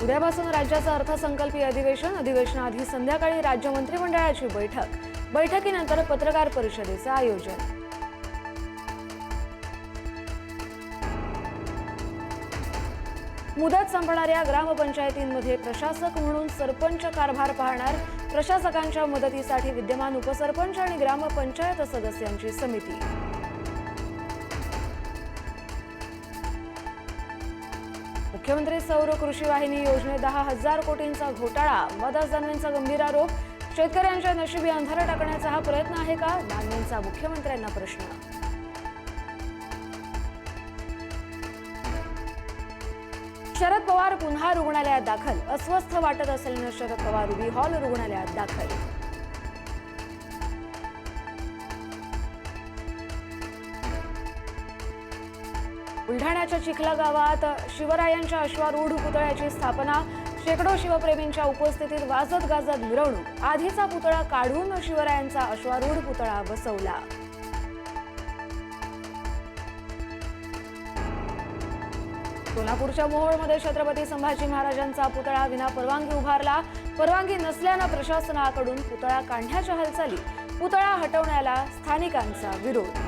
उद्यापासून राज्याचं अर्थसंकल्पीय अधिवेशनाआधी संध्याकाळी राज्य मंत्रिमंडळाची बैठकीनंतर पत्रकार परिषदेचं आयोजन. मुदत संपणाऱ्या ग्रामपंचायतींमध्ये प्रशासक म्हणून सरपंच कारभार पाहणार. प्रशासकांच्या मदतीसाठी विद्यमान उपसरपंच आणि ग्रामपंचायत सदस्यांची समिती. मुख्यमंत्री सौर कृषी वाहिनी योजनेत 10,000 कोटींचा घोटाळा. अंबादास दानवेंचा गंभीर आरोप. शेतकऱ्यांच्या नशिबी अंधार टाकण्याचा हा प्रयत्न आहे का? दानवेंचा मुख्यमंत्र्यांना प्रश्न. शरद पवार पुन्हा रुग्णालयात दाखल. अस्वस्थ वाटत असल्यानं शरद पवार रुबी हॉल रुग्णालयात दाखल. बुलढाण्याच्या चिखला गावात शिवरायांच्या अश्वारूढ पुतळ्याची स्थापना. शेकडो शिवप्रेमींच्या उपस्थितीत वाजत गाजत मिरवणूक. आधीचा पुतळा काढून शिवरायांचा अश्वारूढ पुतळा बसवला. सोलापूरच्या मोहोळमध्ये छत्रपती संभाजी महाराजांचा पुतळा विना परवानगी उभारला. परवानगी नसल्यानं प्रशासनाकडून पुतळा काढण्याच्या हालचाली. पुतळा हटवण्याला स्थानिकांचा विरोध.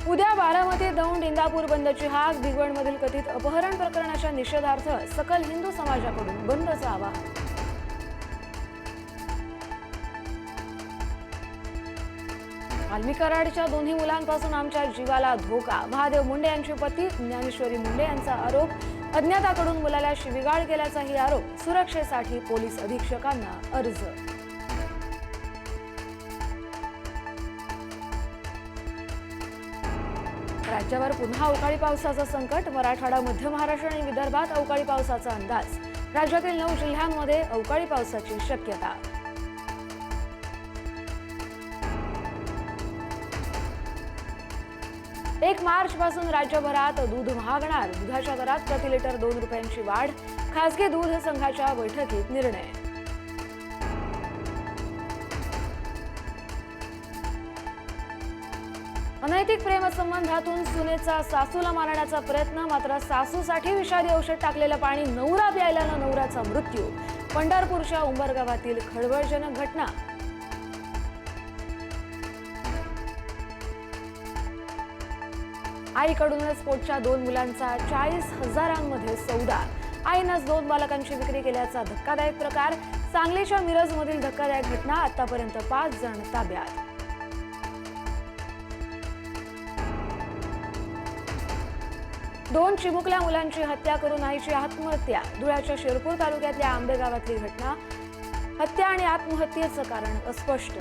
उद्या बारामती दौंड इंदापूर बंदची हाक. भिगवणमधील कथित अपहरण प्रकरणाच्या निषेधार्थ सकल हिंदू समाजाकडून बंदचं आवाहन. वाल्मी कराडच्या दोन्ही मुलांपासून आमच्या जीवाला धोका. महादेव मुंडे यांची पती ज्ञानेश्वरी मुंडे यांचा आरोप. अज्ञाताकडून मुलाला शिवीगाळ केल्याचाही आरोप. सुरक्षेसाठी पोलीस अधीक्षकांना अर्ज. राज्यावर पुन्हा अवकाळी पावसाचं संकट. मराठवाडा, मध्य महाराष्ट्र आणि विदर्भात अवकाळी पावसाचा अंदाज. राज्यातील 9 जिल्ह्यांमध्ये अवकाळी पावसाची शक्यता. एक मार्चपासून राज्यभरात दूध महागणार. दुधाच्या दरात प्रति लिटर 2 रुपयांची वाढ. खासगी दूध संघाच्या बैठकीत निर्णय. अनैतिक प्रेमसंबंधातून सुनेचा सासूला मारण्याचा प्रयत्न. मात्र सासूसाठी विषारी औषध टाकलेलं पाणी नवरा प्यायल्यानं नवऱ्याचा मृत्यू. पंढरपूरच्या उंबरगावातील खळबळजनक घटना. आईकडूनच पोटच्या 2 मुलांचा 40,000मध्ये सौदा. आईनंच 2 बालकांची विक्री केल्याचा धक्कादायक प्रकार. सांगलीच्या मिरजमधील धक्कादायक घटना. आतापर्यंत 5 जण ताब्यात. 2 चिमुकल्या मुलांची हत्या करून आईची आत्महत्या. धुळ्याच्या शिरपूर तालुक्यातल्या आंबे गावातली घटना. हत्या आणि आत्महत्येचं कारण अस्पष्ट.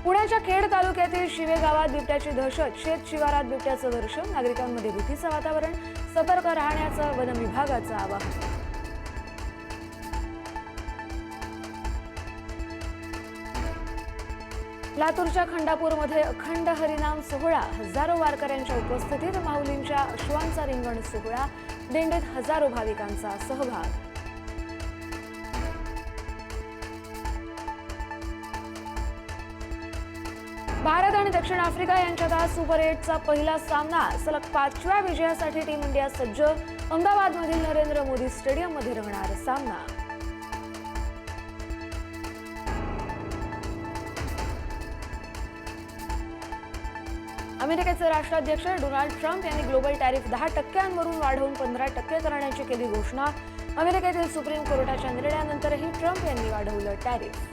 पुण्याच्या खेड तालुक्यातील शिवे गावात बिबट्याची दहशत. शेत शिवारात बिबट्याचं दर्शन. नागरिकांमध्ये भीतीचं वातावरण. सतर्क राहण्याचं वन विभागाचं आवाहन. लातूरच्या खंडापूरमध्ये अखंड हरिनाम सोहळा. हजारो वारकऱ्यांच्या उपस्थितीत माऊलींच्या अश्वांचा रिंगण सोहळा. दिंडीत हजारो भाविकांचा सहभाग. भारत आणि दक्षिण आफ्रिका यांच्यात आज सुपर 8चा पहिला सामना. सलग 5व्या विजयासाठी टीम इंडिया सज्ज. अहमदाबादमधील नरेंद्र मोदी स्टेडियममध्ये रंगणार सामना. अमेरिकेचे राष्ट्राध्यक्ष डोनाल्ड ट्रम्प यांनी ग्लोबल टॅरिफ 10% वाढवून 15% करण्याची केली घोषणा. अमेरिकेतील सुप्रीम कोर्टाच्या निर्णयानंतरही ट्रम्प यांनी वाढवलं टॅरिफ.